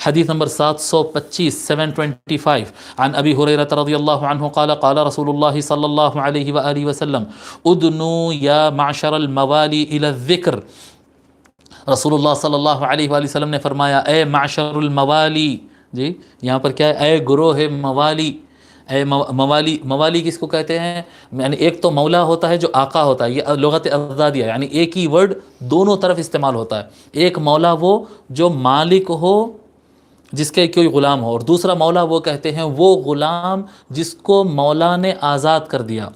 حدیث نمبر 725 725 عن ابی ہریرہ رضی اللہ عنہ قال قال رسول اللہ صلی اللہ علیہ وآلہ وسلم ادنوا یا معشر الموالی الی الذکر. رسول اللہ صلی اللہ علیہ وآلہ وسلم نے فرمایا اے معشر الموالی، جی یہاں پر کیا ہے؟ اے گروہ موالی. اے موالی، موالی کس کو کہتے ہیں؟ یعنی ایک تو مولا ہوتا ہے جو آقا ہوتا ہے، یہ لغت ازدادیہ، یعنی ایک ہی ورڈ دونوں طرف استعمال ہوتا ہے. ایک مولا وہ جو مالک ہو جس کے کوئی غلام ہو، اور دوسرا مولا وہ کہتے ہیں وہ غلام جس کو مولا نے آزاد کر دیا،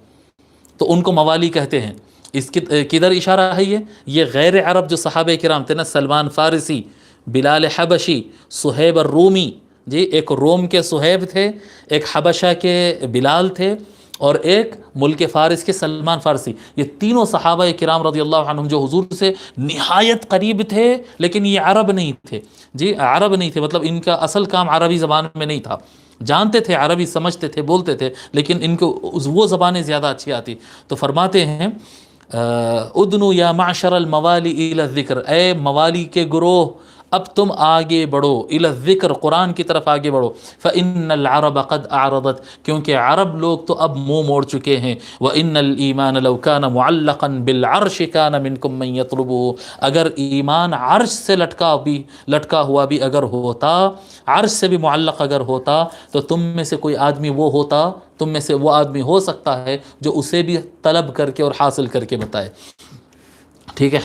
تو ان کو موالی کہتے ہیں. اس کی کدھر اشارہ ہے؟ یہ غیر عرب جو صحابہ کرام تھے نا، سلمان فارسی، بلال حبشی، صہیب الرومی، جی ایک روم کے صہیب تھے، ایک حبشہ کے بلال تھے، اور ایک ملک فارس کے سلمان فارسی. یہ تینوں صحابہ کرام رضی اللہ عنہم جو حضور سے نہایت قریب تھے، لیکن یہ عرب نہیں تھے. جی عرب نہیں تھے، مطلب ان کا اصل کام عربی زبان میں نہیں تھا، جانتے تھے عربی، سمجھتے تھے، بولتے تھے، لیکن ان کو وہ زبانیں زیادہ اچھی آتی. تو فرماتے ہیں ادنو یا معشر الموالی الی الذکر، اے موالی کے گروہ اب تم آگے بڑھو، الی الذکر قرآن کی طرف آگے بڑھو. فإن العرب قد اعرضت، کیونکہ عرب لوگ تو اب منہ موڑ چکے ہیں. وإن الایمان لو کان معلقا بالعرش کان منکم من یطلبه، اگر ایمان عرش سے لٹکا ہوا بھی اگر ہوتا، عرش سے بھی معلق اگر ہوتا، تو تم میں سے کوئی آدمی وہ ہوتا، تم میں سے وہ آدمی ہو سکتا ہے جو اسے بھی طلب کر کے اور حاصل کر کے بتائے. ٹھیک ہے.